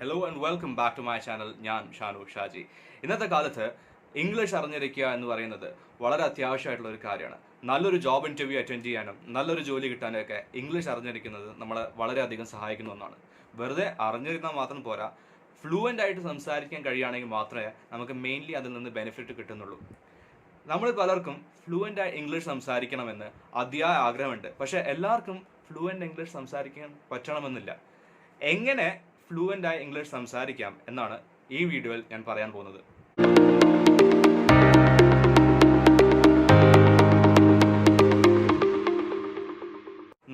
Hello and welcome back to my channel. ഞാൻ ഷാനു ഷാജി. ഇന്നത്തെ കാലത്ത് ഇംഗ്ലീഷ് അറിഞ്ഞിരിക്കുക എന്ന് പറയുന്നത് വളരെ അത്യാവശ്യമായിട്ടുള്ള ഒരു കാര്യമാണ്. നല്ലൊരു ജോബ് ഇൻ്റർവ്യൂ അറ്റൻഡ് ചെയ്യാനും നല്ലൊരു ജോലി കിട്ടാനൊക്കെ ഇംഗ്ലീഷ് അറിഞ്ഞിരിക്കുന്നത് നമ്മളെ വളരെയധികം സഹായിക്കുന്ന ഒന്നാണ്. വെറുതെ അറിഞ്ഞിരുന്നാൽ മാത്രം പോരാ, ഫ്ലുവൻ്റ് ആയിട്ട് സംസാരിക്കാൻ കഴിയുകയാണെങ്കിൽ മാത്രമേ നമുക്ക് മെയിൻലി അതിൽ നിന്ന് ബെനിഫിറ്റ് കിട്ടുന്നുള്ളൂ. നമ്മൾ പലർക്കും ഫ്ലുവൻ്റ് ആയി ഇംഗ്ലീഷ് സംസാരിക്കണമെന്ന് അതിയായ ആഗ്രഹമുണ്ട്. പക്ഷേ എല്ലാവർക്കും ഫ്ലുവൻ്റ് ഇംഗ്ലീഷ് സംസാരിക്കാൻ പറ്റണമെന്നില്ല. എങ്ങനെ ഫ്ലുവൻ്റ് ആയി ഇംഗ്ലീഷ് സംസാരിക്കാം എന്നാണ് ഈ വീഡിയോയിൽ ഞാൻ പറയാൻ പോകുന്നത്.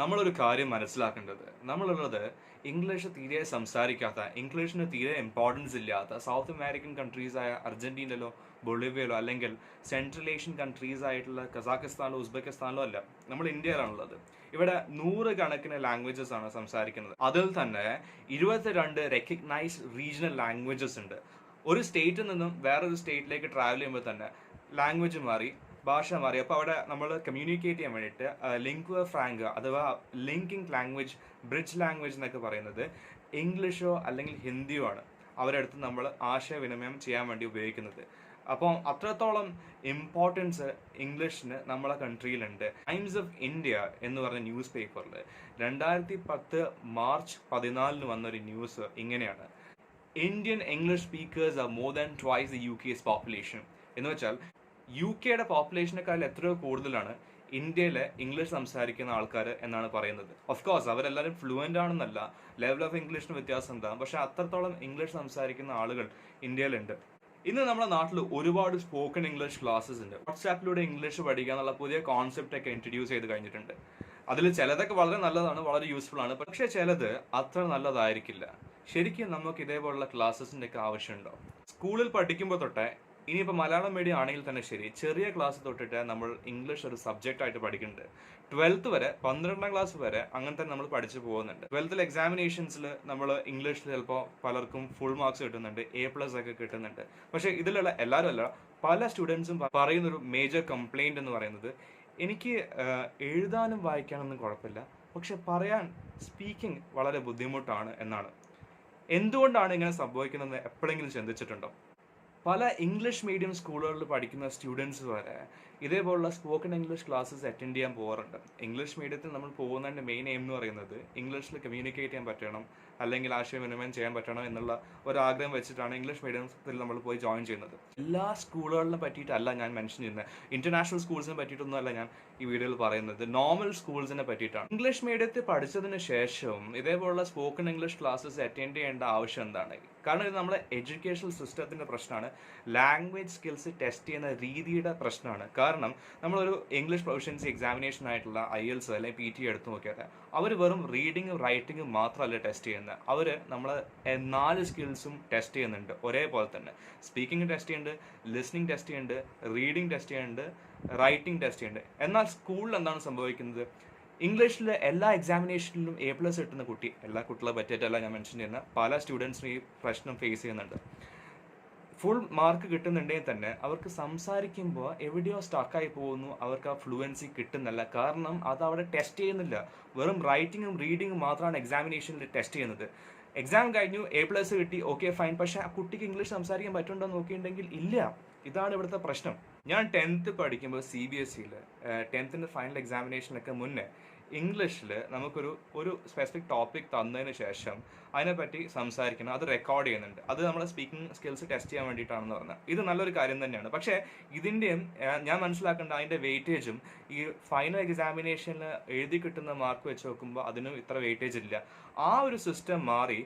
നമ്മളൊരു കാര്യം മനസ്സിലാക്കേണ്ടത്, നമ്മളുള്ളത് ഇംഗ്ലീഷ് തീരെ സംസാരിക്കാത്ത, ഇംഗ്ലീഷിന് തീരെ ഇമ്പോർട്ടൻസ് ഇല്ലാത്ത സൗത്ത് അമേരിക്കൻ കൺട്രീസായ അർജന്റീനയിലോ ബൊളീവിയയിലോ അല്ലെങ്കിൽ സെൻട്രൽ ഏഷ്യൻ കൺട്രീസ് ആയിട്ടുള്ള കസാഖിസ്ഥാനിലോ ഉസ്ബെക്കിസ്ഥാനിലോ അല്ല, നമ്മൾ ഇന്ത്യയിലാണുള്ളത്. ഇവിടെ 100 കണക്കിന് ലാംഗ്വേജസ് ആണ് സംസാരിക്കുന്നത്. അതിൽ തന്നെ 22 റെക്കഗ്നൈസ്ഡ് റീജിയണൽ ലാംഗ്വേജസ് ഉണ്ട്. ഒരു സ്റ്റേറ്റിൽ നിന്നും വേറൊരു സ്റ്റേറ്റിലേക്ക് ട്രാവൽ ചെയ്യുമ്പോൾ തന്നെ ലാംഗ്വേജ് മാറി, ഭാഷ മാറി. അപ്പോൾ അവിടെ നമ്മൾ കമ്മ്യൂണിക്കേറ്റ് ചെയ്യാൻ വേണ്ടിയിട്ട് ലിംഗ്വ ഫ്രാങ്ക അഥവാ ലിങ്കിങ് ലാംഗ്വേജ്, ബ്രിഡ്ജ് ലാംഗ്വേജ് എന്നൊക്കെ പറയുന്നത് ഇംഗ്ലീഷോ അല്ലെങ്കിൽ ഹിന്ദിയോ ആണ് അവരടുത്ത് നമ്മൾ ആശയവിനിമയം ചെയ്യാൻ വേണ്ടി ഉപയോഗിക്കുന്നത്. അപ്പോൾ അത്രത്തോളം ഇമ്പോർട്ടൻസ് ഇംഗ്ലീഷിന് നമ്മളെ കൺട്രിയിലുണ്ട്. ടൈംസ് ഓഫ് ഇന്ത്യ എന്ന് പറഞ്ഞ ന്യൂസ് പേപ്പറിൽ 2010 മാർച്ച് 14 വന്നൊരു ന്യൂസ് ഇങ്ങനെയാണ്: Indian English speakers are more than twice the UK's population. എന്ന് വെച്ചാൽ UK പോപ്പുലേഷനേക്കാൾ എത്രയോ കൂടുതലാണ് ഇന്ത്യയിലെ ഇംഗ്ലീഷ് സംസാരിക്കുന്ന ആൾക്കാർ എന്നാണ് പറയുന്നത്. ഓഫ് കോഴ്സ് അവരെല്ലാവരും ഫ്ലുവൻ്റ് ആണെന്നല്ല, ലെവൽ ഓഫ് ഇംഗ്ലീഷിന് വ്യത്യാസം ഉണ്ടാകും. പക്ഷെ അത്രത്തോളം ഇംഗ്ലീഷ് സംസാരിക്കുന്ന ആളുകൾ ഇന്ത്യയിലുണ്ട്. ഇന്ന് നമ്മുടെ നാട്ടിൽ ഒരുപാട് സ്പോക്കൺ ഇംഗ്ലീഷ് ക്ലാസ്സസ് ഉണ്ട്. വാട്സാപ്പിലൂടെ ഇംഗ്ലീഷ് പഠിക്കുക എന്നുള്ള പുതിയ കോൺസെപ്റ്റ് ഒക്കെ ഇൻട്രൊഡ്യൂസ് ചെയ്ത് കഴിഞ്ഞിട്ടുണ്ട്. അതിൽ ചിലതൊക്കെ വളരെ നല്ലതാണ്, വളരെ യൂസ്ഫുൾ ആണ്. പക്ഷേ ചിലത് അത്ര നല്ലതായിരിക്കില്ല. ശരിക്കും നമുക്ക് ഇതേപോലുള്ള ക്ലാസ്സസിൻ്റെ ഒക്കെ ആവശ്യമുണ്ടോ? സ്കൂളിൽ പഠിക്കുമ്പോൾ തൊട്ടേ, ഇനിയിപ്പോൾ മലയാളം മീഡിയം ആണെങ്കിൽ തന്നെ ശരി, ചെറിയ ക്ലാസ് തൊട്ടിട്ട് നമ്മൾ ഇംഗ്ലീഷ് ഒരു സബ്ജക്റ്റ് ആയിട്ട് പഠിക്കുന്നുണ്ട്. 12th വരെ, 12ാം ക്ലാസ് വരെ അങ്ങനെ തന്നെ നമ്മൾ പഠിച്ചു പോകുന്നുണ്ട്. 12th എക്സാമിനേഷൻസിൽ നമ്മൾ ഇംഗ്ലീഷിൽ ചിലപ്പോൾ പലർക്കും ഫുൾ മാർക്സ് കിട്ടുന്നുണ്ട്, A+ ഒക്കെ കിട്ടുന്നുണ്ട്. പക്ഷേ ഇതിലുള്ള എല്ലാവരും അല്ല, പല സ്റ്റുഡൻസും പറയുന്നൊരു മേജർ കംപ്ലൈൻറ്റ് എന്ന് പറയുന്നത്, എനിക്ക് എഴുതാനും വായിക്കാനൊന്നും കുഴപ്പമില്ല, പക്ഷെ പറയാൻ, സ്പീക്കിംഗ് വളരെ ബുദ്ധിമുട്ടാണ് എന്നാണ്. എന്തുകൊണ്ടാണ് ഇങ്ങനെ സംഭവിക്കുന്നതെന്ന് എപ്പോഴെങ്കിലും ചിന്തിച്ചിട്ടുണ്ടോ? പല ഇംഗ്ലീഷ് മീഡിയം സ്കൂളുകളിൽ പഠിക്കുന്ന സ്റ്റുഡൻസ് വരെ ഇതേപോലുള്ള സ്പോക്കൺ ഇംഗ്ലീഷ് ക്ലാസ്സസ് അറ്റൻഡ് ചെയ്യാൻ പോകാറുണ്ട്. ഇംഗ്ലീഷ് മീഡിയത്തിൽ നമ്മൾ പോകുന്നതിൻ്റെ മെയിൻ എയിം എന്ന് പറയുന്നത് ഇംഗ്ലീഷിൽ കമ്മ്യൂണിക്കേറ്റ് ചെയ്യാൻ പറ്റണം, അല്ലെങ്കിൽ ആശയവിനിമയം ചെയ്യാൻ പറ്റണം എന്നുള്ള ഒരു ആഗ്രഹം വെച്ചിട്ടാണ് ഇംഗ്ലീഷ് മീഡിയത്തിൽ നമ്മൾ പോയി ജോയിൻ ചെയ്യുന്നത്. എല്ലാ സ്കൂളുകളിനെ പറ്റിയിട്ടല്ല ഞാൻ മെൻഷൻ ചെയ്യുന്നത്, ഇൻ്റർനാഷണൽ സ്കൂൾസിനെ പറ്റിയിട്ടൊന്നുമല്ല ഞാൻ ഈ വീഡിയോയിൽ പറയുന്നത്, നോർമൽ സ്കൂൾസിനെ പറ്റിയിട്ടാണ്. ഇംഗ്ലീഷ് മീഡിയത്തിൽ പഠിച്ചതിന് ശേഷം ഇതേപോലുള്ള സ്പോക്കൺ ഇംഗ്ലീഷ് ക്ലാസ്സസ് അറ്റൻഡ് ചെയ്യേണ്ട ആവശ്യം എന്താണ്? കാരണം ഇത് നമ്മുടെ എഡ്യൂക്കേഷണൽ സിസ്റ്റത്തിൻ്റെ പ്രശ്നമാണ്, ലാംഗ്വേജ് സ്കിൽസ് ടെസ്റ്റ് ചെയ്യുന്ന രീതിയുടെ പ്രശ്നമാണ്. കാരണം നമ്മളൊരു ഇംഗ്ലീഷ് പ്രൊഫഷൻസി എക്സാമിനേഷൻ ആയിട്ടുള്ള IELTS അല്ലെങ്കിൽ PT എടുത്തു നോക്കിയാൽ അവർ വെറും റീഡിങ്ങും റൈറ്റിങ്ങും മാത്രമല്ല ടെസ്റ്റ് ചെയ്യുന്നത്, അവർ നമ്മൾ 4 സ്കിൽസും ടെസ്റ്റ് ചെയ്യുന്നുണ്ട് ഒരേപോലെ തന്നെ. സ്പീക്കിംഗ് ടെസ്റ്റ് ചെയ്യുന്നുണ്ട്, ലിസ്ണിംഗ് ടെസ്റ്റ് ചെയ്യുന്നുണ്ട്, റീഡിങ് ടെസ്റ്റ് ചെയ്യുന്നുണ്ട്, റൈറ്റിംഗ് ടെസ്റ്റ് ചെയ്യുന്നുണ്ട്. എന്നാൽ സ്കൂളിൽ എന്താണ് സംഭവിക്കുന്നത്? ഇംഗ്ലീഷിൽ എല്ലാ എക്സാമിനേഷനിലും A+ കിട്ടുന്ന കുട്ടി, എല്ലാ കുട്ടികളെ പറ്റിയിട്ടല്ല ഞാൻ മെൻഷൻ ചെയ്യുന്ന, പല സ്റ്റുഡൻസിനും ഈ പ്രശ്നം ഫേസ് ചെയ്യുന്നുണ്ട്. ഫുൾ മാർക്ക് കിട്ടുന്നുണ്ടെങ്കിൽ തന്നെ അവർക്ക് സംസാരിക്കുമ്പോൾ എവിടെയോ സ്റ്റക്കായി പോകുന്നു, അവർക്ക് ആ ഫ്ലുവൻസി കിട്ടുന്നില്ല. കാരണം അത് അവിടെ ടെസ്റ്റ് ചെയ്യുന്നില്ല, വെറും റൈറ്റിങ്ങും റീഡിങ്ങും മാത്രമാണ് എക്സാമിനേഷനിൽ ടെസ്റ്റ് ചെയ്യുന്നത്. എക്സാം കഴിഞ്ഞു, A+ കിട്ടി, ഓക്കെ ഫൈൻ, പക്ഷേ ആ കുട്ടിക്ക് ഇംഗ്ലീഷ് സംസാരിക്കാൻ പറ്റുന്നുണ്ടോ നോക്കിയിട്ടുണ്ടെങ്കിൽ ഇല്ല. ഇതാണ് ഇവിടുത്തെ പ്രശ്നം. ഞാൻ 10th പഠിക്കുമ്പോൾ CBSEയിൽ 10th ഫൈനൽ എക്സാമിനേഷനൊക്കെ മുന്നേ ഇംഗ്ലീഷിൽ നമുക്കൊരു സ്പെസിഫിക് ടോപ്പിക് തന്നതിന് ശേഷം അതിനെപ്പറ്റി സംസാരിക്കണം, അത് റെക്കോർഡ് ചെയ്യുന്നുണ്ട്. അത് നമ്മളെ സ്പീക്കിംഗ് സ്കിൽസ് ടെസ്റ്റ് ചെയ്യാൻ വേണ്ടിയിട്ടാണെന്ന് പറഞ്ഞാൽ ഇത് നല്ലൊരു കാര്യം തന്നെയാണ്. പക്ഷേ ഇതിൻ്റെയും ഞാൻ മനസ്സിലാക്കേണ്ട അതിൻ്റെ വെയിറ്റേജും ഈ ഫൈനൽ എക്സാമിനേഷനിൽ എഴുതി കിട്ടുന്ന മാർക്ക് വെച്ച് നോക്കുമ്പോൾ അതിനും ഇത്ര വെയിറ്റേജ് ഇല്ല. ആ ഒരു സിസ്റ്റം മാറി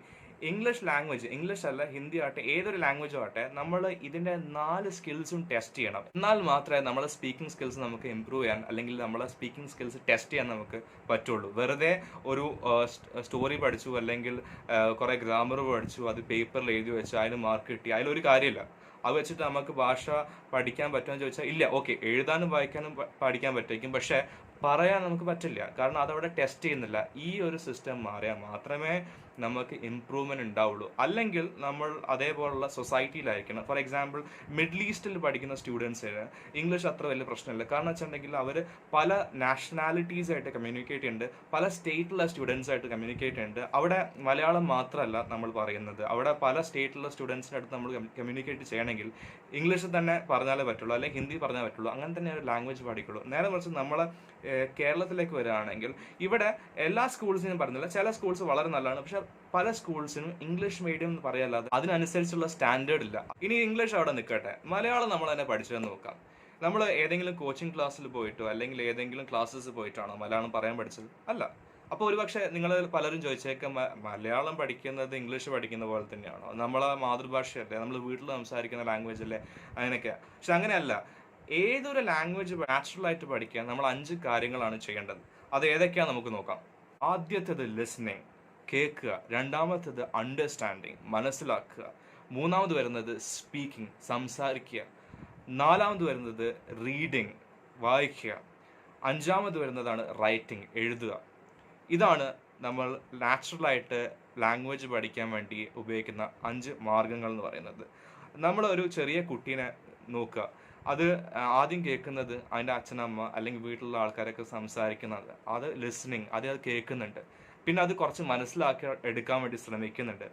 ഇംഗ്ലീഷ് ലാംഗ്വേജ്, ഇംഗ്ലീഷ് അല്ല ഹിന്ദി ആട്ടെ, ഏതൊരു ലാംഗ്വേജും ആട്ടെ, നമ്മൾ ഇതിൻ്റെ 4 സ്കിൽസും ടെസ്റ്റ് ചെയ്യണം. എന്നാൽ മാത്രമേ നമ്മളെ സ്പീക്കിംഗ് സ്കിൽസ് നമുക്ക് ഇമ്പ്രൂവ് ചെയ്യാൻ, അല്ലെങ്കിൽ നമ്മളെ സ്പീക്കിംഗ് സ്കിൽസ് ടെസ്റ്റ് ചെയ്യാൻ നമുക്ക് പറ്റുള്ളൂ. വെറുതെ ഒരു സ്റ്റോറി പഠിച്ചു അല്ലെങ്കിൽ കുറേ ഗ്രാമർ പഠിച്ചു, അത് പേപ്പറിൽ എഴുതി വെച്ചു, അതിന് മാർക്ക് കിട്ടി, അതിലൊരു കാര്യമില്ല. അത് വെച്ചിട്ട് നമുക്ക് ഭാഷ പഠിക്കാൻ പറ്റുമെന്ന് ചോദിച്ചാൽ ഇല്ല. ഓക്കെ, എഴുതാനും വായിക്കാനും പഠിക്കാൻ പറ്റുമായിരിക്കും, പക്ഷേ പറയാൻ നമുക്ക് പറ്റില്ല. കാരണം അതവിടെ ടെസ്റ്റ് ചെയ്യുന്നില്ല. ഈ ഒരു സിസ്റ്റം മാറിയാൽ മാത്രമേ നമുക്ക് ഇമ്പ്രൂവ്മെൻറ്റ് ഉണ്ടാവുള്ളൂ. അല്ലെങ്കിൽ നമ്മൾ അതേപോലുള്ള സൊസൈറ്റിയിലായിരിക്കണം. ഫോർ എക്സാമ്പിൾ മിഡിൽ ഈസ്റ്റിൽ പഠിക്കുന്ന സ്റ്റുഡൻസിന് ഇംഗ്ലീഷ് അത്ര വലിയ പ്രശ്നമില്ല. കാരണം വെച്ചിട്ടുണ്ടെങ്കിൽ അവർ പല നാഷണാലിറ്റീസ് ആയിട്ട് കമ്മ്യൂണിക്കേറ്റ് ചെയ്യുന്നുണ്ട്, പല സ്റ്റേറ്റിലുള്ള സ്റ്റുഡൻസ് ആയിട്ട് കമ്മ്യൂണിക്കേറ്റ് ചെയ്യുന്നുണ്ട്. അവിടെ മലയാളം മാത്രമല്ല നമ്മൾ പറയുന്നത്, അവിടെ പല സ്റ്റേറ്റിലുള്ള സ്റ്റുഡൻസിൻ്റെ അടുത്ത് നമ്മൾ കമ്മ്യൂണിക്കേറ്റ് ചെയ്യണമെങ്കിൽ ഇംഗ്ലീഷിൽ തന്നെ പറഞ്ഞാലേ പറ്റുള്ളൂ, അല്ലെങ്കിൽ ഹിന്ദി പറഞ്ഞാൽ പറ്റുള്ളൂ. അങ്ങനെ തന്നെ ഒരു ലാംഗ്വേജ് പഠിക്കുള്ളൂ. നേരെ മറിച്ച് നമ്മൾ കേരളത്തിലേക്ക് വരികയാണെങ്കിൽ ഇവിടെ എല്ലാ സ്കൂൾസിനും പറഞ്ഞില്ല, ചില സ്കൂൾസ് വളരെ നല്ലതാണ്, പക്ഷെ പല സ്കൂൾസിനും ഇംഗ്ലീഷ് മീഡിയം എന്ന് പറയാല്ലാതെ അതിനനുസരിച്ചുള്ള സ്റ്റാൻഡേർഡ് ഇല്ല. ഇനി ഇംഗ്ലീഷ് അവിടെ നിൽക്കട്ടെ, മലയാളം നമ്മൾ തന്നെ പഠിച്ചതെന്ന് നോക്കാം. നമ്മൾ ഏതെങ്കിലും കോച്ചിങ് ക്ലാസ്സിൽ പോയിട്ടോ അല്ലെങ്കിൽ ഏതെങ്കിലും ക്ലാസ്സസ് പോയിട്ടാണോ മലയാളം പറയാൻ പഠിച്ചത്? അല്ല. അപ്പോൾ ഒരുപക്ഷെ നിങ്ങൾ പലരും ചോദിച്ചേക്കാം, മലയാളം പഠിക്കുന്നത് ഇംഗ്ലീഷ് പഠിക്കുന്ന പോലെ തന്നെയാണോ? നമ്മളെ മാതൃഭാഷയല്ലേ, നമ്മൾ വീട്ടിൽ സംസാരിക്കുന്ന ലാംഗ്വേജ് അല്ലേ, അങ്ങനെയൊക്കെ. പക്ഷെ അങ്ങനെയല്ല. ഏതൊരു ലാംഗ്വേജ് നാച്ചുറൽ ആയിട്ട് പഠിക്കാൻ നമ്മൾ 5 കാര്യങ്ങളാണ് ചെയ്യേണ്ടത്. അത് ഏതൊക്കെയാണെന്ന് നമുക്ക് നോക്കാം. ആദ്യത്തേത് ലിസണിങ്, കേൾക്കുക. രണ്ടാമത്തേത് അണ്ടർസ്റ്റാൻഡിങ്, മനസ്സിലാക്കുക. മൂന്നാമത് വരുന്നത് സ്പീക്കിംഗ്, സംസാരിക്കുക. നാലാമത് വരുന്നത് റീഡിങ്, വായിക്കുക. അഞ്ചാമത് വരുന്നതാണ് റൈറ്റിംഗ്, എഴുതുക. ഇതാണ് നമ്മൾ നാച്ചുറലായിട്ട് ലാംഗ്വേജ് പഠിക്കാൻ വേണ്ടി ഉപയോഗിക്കുന്ന 5 മാർഗങ്ങൾ എന്ന് പറയുന്നത്. നമ്മൾ ഒരു ചെറിയ കുട്ടീനെ നോക്കുക, അത് ആദ്യം കേൾക്കുന്നത് അതിൻ്റെ അച്ഛനമ്മ അല്ലെങ്കിൽ വീട്ടിലുള്ള ആൾക്കാരൊക്കെ സംസാരിക്കുന്നത്, അത് ലിസണിങ്, അത് കേൾക്കുന്നുണ്ട്. പിന്നെ അത് കുറച്ച് മനസ്സിലാക്കി എടുക്കാൻ വേണ്ടി ശ്രമിക്കുന്നുണ്ട്.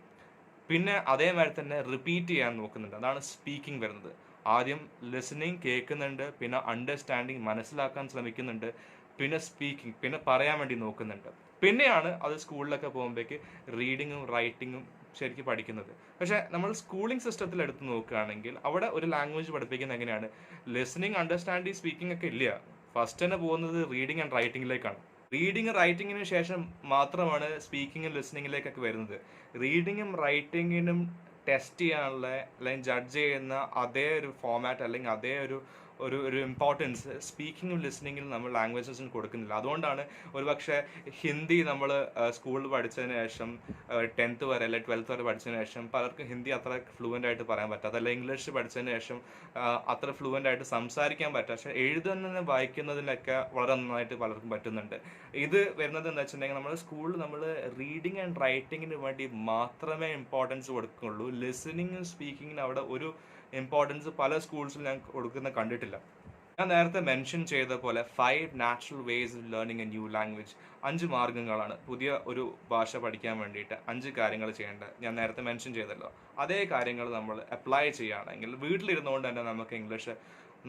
പിന്നെ അതേമാതിരി തന്നെ റിപ്പീറ്റ് ചെയ്യാൻ നോക്കുന്നുണ്ട്. അതാണ് സ്പീക്കിംഗ് വരുന്നത്. ആദ്യം ലിസണിങ്, കേൾക്കുന്നുണ്ട്, പിന്നെ അണ്ടർസ്റ്റാൻഡിങ്, മനസ്സിലാക്കാൻ ശ്രമിക്കുന്നുണ്ട്, പിന്നെ സ്പീക്കിംഗ്, പിന്നെ പറയാൻ വേണ്ടി നോക്കുന്നുണ്ട്. പിന്നെയാണ് അത് സ്കൂളിലൊക്കെ പോകുമ്പോഴേക്ക് റീഡിങ്ങും റൈറ്റിങ്ങും ശരിക്കും പഠിക്കുന്നത്. പക്ഷേ നമ്മൾ സ്കൂളിംഗ് സിസ്റ്റത്തിൽ എടുത്ത് നോക്കുകയാണെങ്കിൽ അവിടെ ഒരു ലാംഗ്വേജ് പഠിപ്പിക്കുന്നത് എങ്ങനെയാണ്? ലിസണിങ്, അണ്ടർസ്റ്റാൻഡിങ്, സ്പീക്കിംഗ് ഒക്കെ ഇല്ല. ഫസ്റ്റ് തന്നെ പോകുന്നത് റീഡിങ് ആൻഡ് റൈറ്റിങ്ങിലേക്കാണ്. റീഡിങ് റൈറ്റിങ്ങിന് ശേഷം മാത്രമാണ് സ്പീക്കിങ്ങും ലിസണിങ്ങിലേക്കൊക്കെ വരുന്നത്. റീഡിങ്ങും റൈറ്റിങ്ങിനും ടെസ്റ്റ് ചെയ്യാനുള്ള അല്ലെങ്കിൽ ജഡ്ജ് ചെയ്യുന്ന അതേ ഒരു ഫോമാറ്റ് അല്ലെങ്കിൽ അതേ ഒരു ഒരു ഇമ്പോർട്ടൻസ് സ്പീക്കിങ്ങും ലിസണിങ്ങിലും നമ്മൾ ലാംഗ്വേജസിന് കൊടുക്കുന്നില്ല. അതുകൊണ്ടാണ് ഒരുപക്ഷെ ഹിന്ദി നമ്മൾ സ്കൂളിൽ പഠിച്ചതിന് ശേഷം 10th വരെ അല്ലെങ്കിൽ 12th വരെ പഠിച്ചതിന് ശേഷം പലർക്കും ഹിന്ദി അത്ര ഫ്ലുവൻ്റ് ആയിട്ട് പറയാൻ പറ്റാത്ത, അല്ലെങ്കിൽ ഇംഗ്ലീഷ് പഠിച്ചതിന് ശേഷം അത്ര ഫ്ലുവൻ്റ് ആയിട്ട് സംസാരിക്കാൻ പറ്റുക, പക്ഷേ എഴുതുന്നതിനും വായിക്കുന്നതിനൊക്കെ വളരെ നന്നായിട്ട് പലർക്കും പറ്റുന്നുണ്ട്. ഇത് വരുന്നത് എന്താ വെച്ചിട്ടുണ്ടെങ്കിൽ നമ്മൾ സ്കൂളിൽ നമ്മൾ റീഡിങ് ആൻഡ് റൈറ്റിങ്ങിന് വേണ്ടി മാത്രമേ ഇമ്പോർട്ടൻസ് കൊടുക്കുള്ളൂ. ലിസണിങ്ങും സ്പീക്കിങ്ങിനും അവിടെ ഒരു ഇമ്പോർട്ടൻസ് പല സ്കൂൾസിൽ ഞാൻ കൊടുക്കുന്ന കണ്ടിട്ടില്ല. ഞാൻ നേരത്തെ മെൻഷൻ ചെയ്ത പോലെ 5 natural ways of learning A new language, 5 മാർഗ്ഗങ്ങളാണ് പുതിയ ഒരു ഭാഷ പഠിക്കാൻ വേണ്ടിയിട്ട് 5 കാര്യങ്ങൾ ചെയ്യേണ്ടത്. ഞാൻ നേരത്തെ മെൻഷൻ ചെയ്തല്ലോ, അതേ കാര്യങ്ങൾ നമ്മൾ അപ്ലൈ ചെയ്യുകയാണെങ്കിൽ വീട്ടിലിരുന്നുകൊണ്ട് തന്നെ നമുക്ക് ഇംഗ്ലീഷ്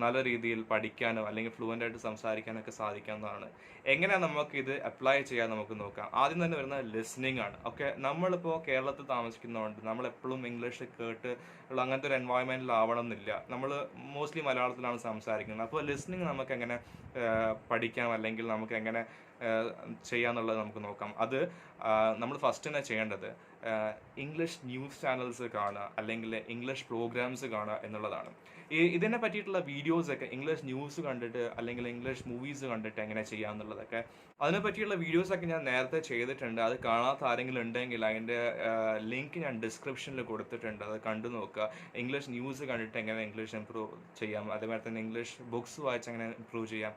നല്ല രീതിയിൽ പഠിക്കാനോ അല്ലെങ്കിൽ ഫ്ലുവൻ്റ് ആയിട്ട് സംസാരിക്കാനൊക്കെ സാധിക്കാവുന്നതാണ്. എങ്ങനെയാണ് നമുക്കിത് അപ്ലൈ ചെയ്യാൻ നമുക്ക് നോക്കാം. ആദ്യം തന്നെ വരുന്നത് ലിസണിങ് ആണ്. ഓക്കെ, നമ്മളിപ്പോൾ കേരളത്തിൽ താമസിക്കുന്നതുകൊണ്ട് നമ്മളെപ്പോഴും ഇംഗ്ലീഷ് കേട്ട് ഉള്ള അങ്ങനത്തെ ഒരു എൻവയോൺമെൻറ്റിൽ ആവണം എന്നില്ല. നമ്മൾ മോസ്റ്റ്ലി മലയാളത്തിലാണ് സംസാരിക്കുന്നത്. അപ്പോൾ ലിസണിങ് നമുക്ക് എങ്ങനെ പഠിക്കാം അല്ലെങ്കിൽ നമുക്ക് എങ്ങനെ ചെയ്യാന്നുള്ളത് നമുക്ക് നോക്കാം. അത് നമ്മൾ ഫസ്റ്റ് തന്നെ ചെയ്യേണ്ടത് ഇംഗ്ലീഷ് ന്യൂസ് ചാനൽസ് കാണുക അല്ലെങ്കിൽ ഇംഗ്ലീഷ് പ്രോഗ്രാംസ് കാണുക എന്നുള്ളതാണ്. ഇതിനെ പറ്റിയിട്ടുള്ള വീഡിയോസൊക്കെ ഇംഗ്ലീഷ് ന്യൂസ് കണ്ടിട്ട് അല്ലെങ്കിൽ ഇംഗ്ലീഷ് മൂവീസ് കണ്ടിട്ട് എങ്ങനെ ചെയ്യാമെന്നുള്ളതൊക്കെ അതിനെ പറ്റിയുള്ള വീഡിയോസൊക്കെ ഞാൻ നേരത്തെ ചെയ്തിട്ടുണ്ട്. അത് കാണാത്ത ആരെങ്കിലും ഉണ്ടെങ്കിൽ അതിൻ്റെ ലിങ്ക് ഞാൻ ഡിസ്ക്രിപ്ഷനിൽ കൊടുത്തിട്ടുണ്ട്, അത് കണ്ടു നോക്കുക. ഇംഗ്ലീഷ് ന്യൂസ് കണ്ടിട്ട് എങ്ങനെ ഇംഗ്ലീഷ് ഇമ്പ്രൂവ് ചെയ്യാം, അതേപോലെ തന്നെ ഇംഗ്ലീഷ് ബുക്സ് വായിച്ച് എങ്ങനെ ഇമ്പ്രൂവ് ചെയ്യാം,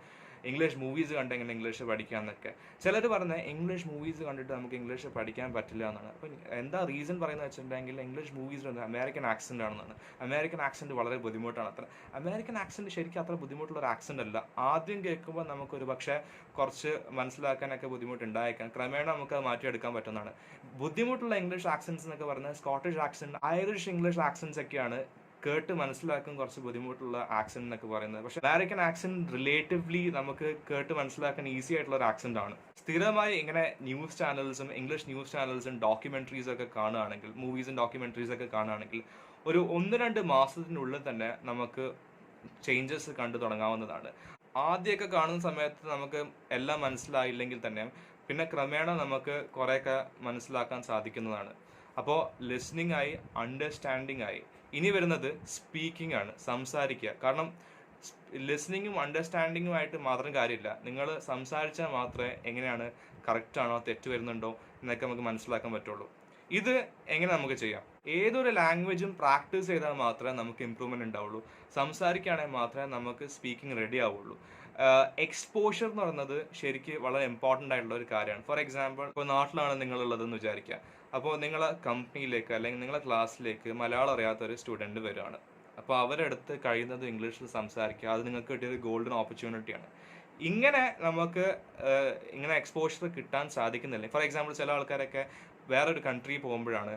ഇംഗ്ലീഷ് മൂവീസ് കണ്ട് എങ്ങനെ ഇംഗ്ലീഷ് പഠിക്കാമെന്നൊക്കെ. ചിലർ പറഞ്ഞ ഇംഗ്ലീഷ് മൂവീസ് കണ്ടിട്ട് നമുക്ക് ഇംഗ്ലീഷ് പഠിക്കാൻ പറ്റില്ല എന്നാണ്. അപ്പം എന്താ റീസൺ പറയുന്നത് വെച്ചിട്ടുണ്ടെങ്കിൽ ഇംഗ്ലീഷ് മൂവീസിൽ അമേരിക്കൻ ആക്സെൻ്റ് ആണെന്നാണ്. അമേരിക്കൻ ആക്സെൻറ്റ് വളരെ ബുദ്ധിമുട്ടാണ്. അത്ര അമേരിക്കൻ ആക്സെൻറ്റ് ശരിക്കും അത്ര ബുദ്ധിമുട്ടുള്ള ഒരു ആക്സെൻ്റ് അല്ല. ആദ്യം കേൾക്കുമ്പോൾ നമുക്കൊരു പക്ഷേ കുറച്ച് മനസ്സിലാക്കാനൊക്കെ ബുദ്ധിമുട്ടുണ്ടായേക്കാം, ക്രമേണ നമുക്ക് അത് മാറ്റിയെടുക്കാൻ പറ്റുന്നതാണ്. ബുദ്ധിമുട്ടുള്ള ഇംഗ്ലീഷ് ആക്സെൻറ്റ്സ് എന്നൊക്കെ പറഞ്ഞാൽ സ്കോട്ടിഷ് ആക്സെൻറ്റ്, ഐറിഷ് ഇംഗ്ലീഷ് ആക്സെൻറ്റ്സ് ഒക്കെയാണ് കേട്ട് മനസ്സിലാക്കാൻ കുറച്ച് ബുദ്ധിമുട്ടുള്ള ആക്സെന്റ് എന്നൊക്കെ പറയുന്നത്. പക്ഷേ അമേരിക്കൻ ആക്സെന്റ് റിലേറ്റീവ്ലി നമുക്ക് കേട്ട് മനസ്സിലാക്കാൻ ഈസി ആയിട്ടുള്ള ഒരു ആക്സെന്റ് ആണ്. സ്ഥിരമായി ഇങ്ങനെ ന്യൂസ് ചാനൽസും ഇംഗ്ലീഷ് ന്യൂസ് ചാനൽസും ഡോക്യുമെന്ററീസ് ഒക്കെ കാണുകയാണെങ്കിൽ, മൂവീസും ഡോക്യുമെന്ററീസ് ഒക്കെ കാണുകയാണെങ്കിൽ ഒരു 1-2 മാസത്തിനുള്ളിൽ തന്നെ നമുക്ക് ചേഞ്ചസ് കണ്ടു തുടങ്ങാവുന്നതാണ്. ആദ്യമൊക്കെ കാണുന്ന സമയത്ത് നമുക്ക് എല്ലാം മനസ്സിലായില്ലെങ്കിൽ തന്നെ പിന്നെ ക്രമേണ നമുക്ക് കുറേയൊക്കെ മനസ്സിലാക്കാൻ സാധിക്കുന്നതാണ്. അപ്പോൾ ലിസണിങ് ആയി, അണ്ടർസ്റ്റാൻഡിങ് ആയി. ഇനി വരുന്നത് സ്പീക്കിംഗ് ആണ്, സംസാരിക്കുക. കാരണം ലിസണിങ്ങും അണ്ടർസ്റ്റാൻഡിങ്ങുമായിട്ട് മാത്രം കാര്യമില്ല, നിങ്ങൾ സംസാരിച്ചാൽ മാത്രമേ എങ്ങനെയാണ് കറക്റ്റാണോ തെറ്റ് വരുന്നുണ്ടോ എന്നൊക്കെ നമുക്ക് മനസ്സിലാക്കാൻ പറ്റുള്ളൂ. ഇത് എങ്ങനെ നമുക്ക് ചെയ്യാം? ഏതൊരു ലാംഗ്വേജും പ്രാക്ടീസ് ചെയ്താൽ മാത്രമേ നമുക്ക് ഇമ്പ്രൂവ്മെൻറ്റ് ഉണ്ടാവുള്ളൂ. സംസാരിക്കുകയാണെങ്കിൽ മാത്രമേ നമുക്ക് സ്പീക്കിംഗ് റെഡി ആവുള്ളൂ. എക്സ്പോഷർ എന്ന് പറയുന്നത് ശരിക്കും വളരെ ഇമ്പോർട്ടൻ്റ് ആയിട്ടുള്ള ഒരു കാര്യമാണ്. ഫോർ എക്സാമ്പിൾ, ഇപ്പോൾ നാട്ടിലാണ് നിങ്ങളുള്ളതെന്ന് വിചാരിക്കുക. അപ്പോൾ നിങ്ങളെ കമ്പനിയിലേക്ക് അല്ലെങ്കിൽ നിങ്ങളെ ക്ലാസ്സിലേക്ക് മലയാളം അറിയാത്ത ഒരു സ്റ്റുഡൻറ്റ് വരികയാണ്. അപ്പോൾ അവരുടെ അടുത്ത് കഴിയുന്നത് ഇംഗ്ലീഷിൽ സംസാരിക്കുക. അത് നിങ്ങൾക്ക് കിട്ടിയൊരു ഗോൾഡൻ ഓപ്പർച്യൂണിറ്റിയാണ്. ഇങ്ങനെ നമുക്ക് ഇങ്ങനെ എക്സ്പോഷർ കിട്ടാൻ സാധിക്കുന്നില്ല. ഫോർ എക്സാമ്പിൾ ചില ആൾക്കാരൊക്കെ വേറൊരു കൺട്രി പോകുമ്പോഴാണ്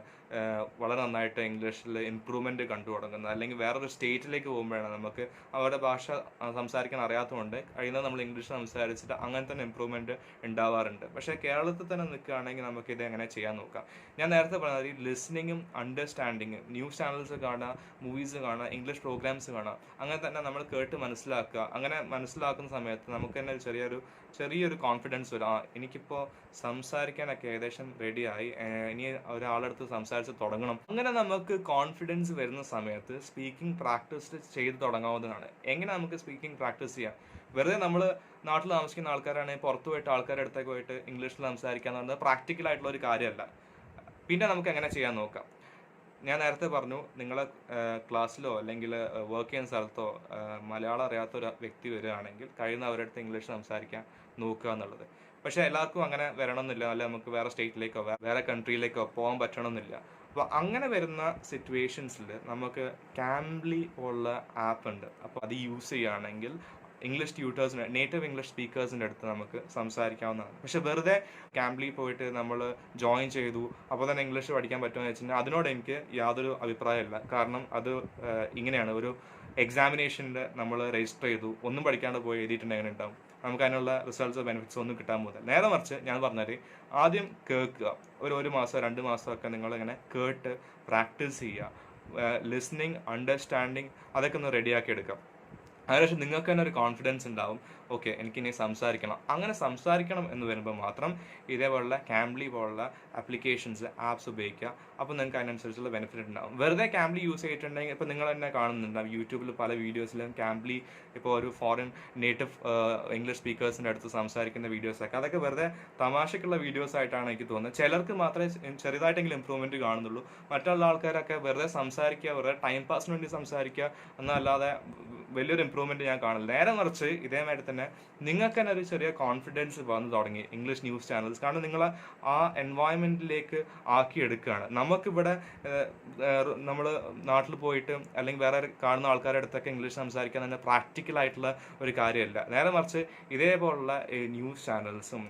വളരെ നന്നായിട്ട് ഇംഗ്ലീഷിൽ ഇമ്പ്രൂവ്മെൻറ്റ് കണ്ടു തുടങ്ങുന്നത്. അല്ലെങ്കിൽ വേറൊരു സ്റ്റേറ്റിലേക്ക് പോകുമ്പോഴാണ് നമുക്ക് അവരുടെ ഭാഷ സംസാരിക്കാൻ അറിയാത്തതുകൊണ്ട് കഴിയുന്നത് നമ്മൾ ഇംഗ്ലീഷ് സംസാരിച്ചിട്ട് അങ്ങനെ തന്നെ ഇമ്പ്രൂവ്മെൻറ്റ് ഉണ്ടാവാറുണ്ട്. പക്ഷേ കേരളത്തിൽ തന്നെ നിൽക്കുകയാണെങ്കിൽ നമുക്കിത് എങ്ങനെ ചെയ്യാൻ നോക്കാം. ഞാൻ നേരത്തെ പറഞ്ഞത് ഈ ലിസണിങ്ങും അണ്ടർസ്റ്റാൻഡിങ്ങും, ന്യൂസ് ചാനൽസ് കാണുക, മൂവീസ് കാണുക, ഇംഗ്ലീഷ് പ്രോഗ്രാംസ് കാണുക, അങ്ങനെ തന്നെ നമ്മൾ കേട്ട് മനസ്സിലാക്കുക. അങ്ങനെ മനസ്സിലാക്കുന്ന സമയത്ത് നമുക്ക് തന്നെ ചെറിയൊരു കോൺഫിഡൻസ് വരും. എനിക്കിപ്പോൾ സംസാരിക്കാനൊക്കെ ഏകദേശം റെഡിയായി, ഇനി ഒരാളടുത്ത് സംസാരിച്ച് തുടങ്ങണം. അങ്ങനെ നമുക്ക് കോൺഫിഡൻസ് വരുന്ന സമയത്ത് സ്പീക്കിംഗ് പ്രാക്ടീസ് ചെയ്ത് തുടങ്ങാവുന്നതാണ്. എങ്ങനെ നമുക്ക് സ്പീക്കിംഗ് പ്രാക്ടീസ് ചെയ്യാം? വെറുതെ നമ്മൾ നാട്ടിൽ താമസിക്കുന്ന ആൾക്കാരാണെങ്കിൽ പുറത്തു പോയിട്ട് ആൾക്കാരുടെ അടുത്തേക്ക് പോയിട്ട് ഇംഗ്ലീഷിൽ സംസാരിക്കുക എന്ന് പറയുന്നത് പ്രാക്ടിക്കലായിട്ടുള്ള ഒരു കാര്യമല്ല. പിന്നെ നമുക്ക് എങ്ങനെ ചെയ്യാൻ നോക്കാം. ഞാൻ നേരത്തെ പറഞ്ഞു, നിങ്ങളെ ക്ലാസ്സിലോ അല്ലെങ്കിൽ വർക്ക് ചെയ്യുന്ന സ്ഥലത്തോ മലയാളം അറിയാത്ത ഒരു വ്യക്തി വരികയാണെങ്കിൽ കഴിയുന്ന അവരുടെ അടുത്ത് ഇംഗ്ലീഷ് സംസാരിക്കാൻ നോക്കുക എന്നുള്ളത്. പക്ഷേ എല്ലാവർക്കും അങ്ങനെ വരണമെന്നില്ല, അല്ലെങ്കിൽ നമുക്ക് വേറെ സ്റ്റേറ്റിലേക്കോ വേറെ കൺട്രിയിലേക്കോ പോകാൻ പറ്റണമെന്നില്ല. അപ്പോൾ അങ്ങനെ വരുന്ന സിറ്റുവേഷൻസിൽ നമുക്ക് ക്യാംബ്ലി ഉള്ള ആപ്പ് ഉണ്ട്. അപ്പോൾ അത് യൂസ് ചെയ്യുകയാണെങ്കിൽ ഇംഗ്ലീഷ് ട്യൂട്ടേഴ്സിന്, നേറ്റീവ് ഇംഗ്ലീഷ് സ്പീക്കേഴ്സിൻ്റെ അടുത്ത് നമുക്ക് സംസാരിക്കാവുന്നതാണ്. പക്ഷെ വെറുതെ ക്യാമ്പിൽ പോയിട്ട് നമ്മൾ ജോയിൻ ചെയ്തു അപ്പോൾ തന്നെ ഇംഗ്ലീഷ് പഠിക്കാൻ പറ്റുമെന്ന് വെച്ചിട്ടുണ്ടെങ്കിൽ അതിനോട് എനിക്ക് യാതൊരു അഭിപ്രായമില്ല. കാരണം അത് ഇങ്ങനെയാണ്, ഒരു എക്സാമിനേഷൻ്റെ നമ്മൾ രജിസ്റ്റർ ചെയ്തു, ഒന്നും പഠിക്കാണ്ട് പോയി എഴുതിയിട്ടുണ്ടെങ്കിൽ എങ്ങനെ ഉണ്ടാവും? നമുക്ക് അതിനുള്ള റിസൾട്ട്സോ ബെനിഫിറ്റ്സോ ഒന്നും കിട്ടാൻ പോകുന്നത്. നേരെ മറിച്ച് ഞാൻ പറഞ്ഞാൽ ആദ്യം കേൾക്കുക. ഒരു മാസം 2 മാസമൊക്കെ നിങ്ങളിങ്ങനെ കേട്ട് പ്രാക്ടീസ് ചെയ്യുക. ലിസണിങ്, അണ്ടർസ്റ്റാൻഡിങ് അതൊക്കെ ഒന്ന് റെഡിയാക്കി എടുക്കാം. അതിനുശേഷം നിങ്ങൾക്ക് തന്നെ ഒരു കോൺഫിഡൻസ് ഉണ്ടാവും, ഓക്കെ എനിക്കിനി സംസാരിക്കണം. അങ്ങനെ സംസാരിക്കണം എന്ന് വരുമ്പോൾ മാത്രം ഇതേപോലുള്ള ക്യാംബ്ലി പോലുള്ള ആപ്ലിക്കേഷൻസ്, ആപ്സ് ഉപയോഗിക്കുക. അപ്പോൾ നിങ്ങൾക്ക് അതിനനുസരിച്ചുള്ള ബെനിഫിറ്റ് ഉണ്ടാവും. വെറുതെ ക്യാംബ്ലി യൂസ് ചെയ്തിട്ടുണ്ടെങ്കിൽ ഇപ്പോൾ നിങ്ങൾ തന്നെ കാണുന്നുണ്ടാവും യൂട്യൂബിൽ പല വീഡിയോസിലും ക്യാംബ്ലി, ഇപ്പോൾ ഒരു ഫോറിൻ നേറ്റീവ് ഇംഗ്ലീഷ് സ്പീക്കേഴ്സിൻ്റെ അടുത്ത് സംസാരിക്കുന്ന വീഡിയോസൊക്കെ, അതൊക്കെ വെറുതെ തമാശക്കുള്ള വീഡിയോസ് ആയിട്ടാണ് എനിക്ക് തോന്നുന്നത്. ചിലർക്ക് മാത്രമേ ചെറുതായിട്ടെങ്കിലും ഇമ്പ്രൂവ്മെൻറ്റ് കാണുന്നുള്ളൂ. മറ്റുള്ള ആൾക്കാരൊക്കെ വെറുതെ സംസാരിക്കുക, വെറുതെ ടൈം പാസിന് വേണ്ടി സംസാരിക്കുക എന്നല്ലാതെ വലിയൊരു ഇമ്പ്രൂവ്മെൻറ്റ് ഞാൻ കാണില്ല. നേരെ മറിച്ച് ഇതേമാതിരി തന്നെ നിങ്ങൾക്ക് തന്നെ ഒരു ചെറിയ കോൺഫിഡൻസ് വന്നു തുടങ്ങി ഇംഗ്ലീഷ് ന്യൂസ് ചാനൽസ്. കാരണം നിങ്ങൾ ആ എൻവയോൺമെൻറ്റിലേക്ക് ആക്കിയെടുക്കുകയാണ്. നമുക്കിവിടെ നമ്മൾ നാട്ടിൽ പോയിട്ട് അല്ലെങ്കിൽ വേറെ കാണുന്ന ആൾക്കാരുടെ അടുത്തൊക്കെ ഇംഗ്ലീഷ് സംസാരിക്കാൻ തന്നെ പ്രാക്ടിക്കലായിട്ടുള്ള ഒരു കാര്യമല്ല. നേരെ മറിച്ച് ഇതേപോലുള്ള ന്യൂസ് ചാനൽസും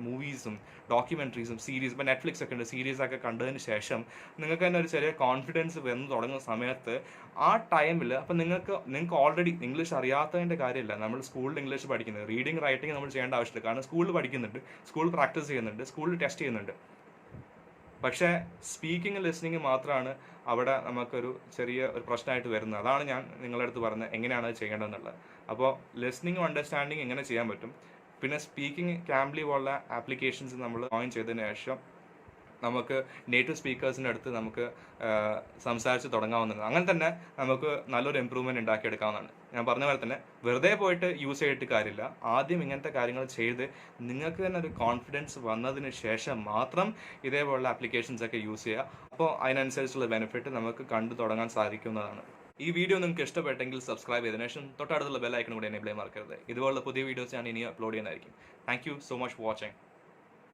മൂവീസും ഡോക്യുമെൻ്ററീസും സീരീസ്, ഇപ്പോൾ നെറ്റ്ഫ്ലിക്സ് ഒക്കെ ഉണ്ട്, സീരീസൊക്കെ കണ്ടതിന് ശേഷം നിങ്ങൾക്ക് തന്നെ ഒരു ചെറിയ കോൺഫിഡൻസ് വന്ന് തുടങ്ങുന്ന സമയത്ത് ആ ടൈമിൽ അപ്പോൾ നിങ്ങൾക്ക് ഓൾറെഡി ഇംഗ്ലീഷ് അറിയാത്തതിൻ്റെ കാര്യമില്ല. നമ്മൾ സ്കൂളിൽ ഇംഗ്ലീഷ് പഠിക്കുന്നത്, റീഡിങ് റൈറ്റിംഗ് നമ്മൾ ചെയ്യേണ്ട ആവശ്യമില്ല. കാരണം സ്കൂളിൽ പഠിക്കുന്നുണ്ട്, സ്കൂളിൽ പ്രാക്ടീസ് ചെയ്യുന്നുണ്ട്, സ്കൂളിൽ ടെസ്റ്റ് ചെയ്യുന്നുണ്ട്. പക്ഷേ സ്പീക്കിംഗ് ലിസണിങ് മാത്രമാണ് അവിടെ നമുക്കൊരു ചെറിയ ഒരു പ്രശ്നമായിട്ട് വരുന്നത്. അതാണ് ഞാൻ നിങ്ങളുടെ അടുത്ത് പറഞ്ഞത് എങ്ങനെയാണ് അത് ചെയ്യേണ്ടതെന്നുള്ളത്. അപ്പോൾ ലിസണിങ്ങും അണ്ടർസ്റ്റാൻഡിങ് എങ്ങനെ ചെയ്യാൻ പറ്റും, പിന്നെ സ്പീക്കിംഗ് ക്യാംബ്ലി പോലുള്ള ആപ്ലിക്കേഷൻസ് നമ്മൾ ജോയിൻ ചെയ്തതിന് ശേഷം നമുക്ക് നേറ്റീവ് സ്പീക്കേഴ്സിൻ്റെ അടുത്ത് നമുക്ക് സംസാരിച്ച് തുടങ്ങാവുന്നതാണ്. അങ്ങനെ തന്നെ നമുക്ക് നല്ലൊരു ഇമ്പ്രൂവ്മെൻറ്റ് ഉണ്ടാക്കിയെടുക്കാവുന്നതാണ്. ഞാൻ പറഞ്ഞ പോലെ തന്നെ വെറുതെ പോയിട്ട് യൂസ് ചെയ്തിട്ട് കാര്യമില്ല. ആദ്യം ഇങ്ങനത്തെ കാര്യങ്ങൾ ചെയ്ത് നിങ്ങൾക്ക് തന്നെ ഒരു കോൺഫിഡൻസ് വന്നതിന് ശേഷം മാത്രം ഇതേപോലുള്ള ആപ്ലിക്കേഷൻസ് ഒക്കെ യൂസ് ചെയ്യുക. അപ്പോൾ അതിനനുസരിച്ചുള്ള ബെനിഫിറ്റ് നമുക്ക് കണ്ടു തുടങ്ങാൻ സാധിക്കുന്നതാണ്. ഈ വീഡിയോ നിങ്ങൾക്ക് ഇഷ്ടപ്പെട്ടെങ്കിൽ സബ്സ്ക്രൈബ് ചെയ്തതിനു ശേഷം തൊട്ടടുത്തുള്ള ബെൽ ഐക്കൺ കൂടി എനേബിൾ ചെയ്യാൻ മറക്കരുത്. ഇതുപോലുള്ള പുതിയ വീഡിയോസ് ഞാൻ ഇനി അപ്ലോഡ് ചെയ്യുന്നതായിരിക്കും. Thank you so much for watching.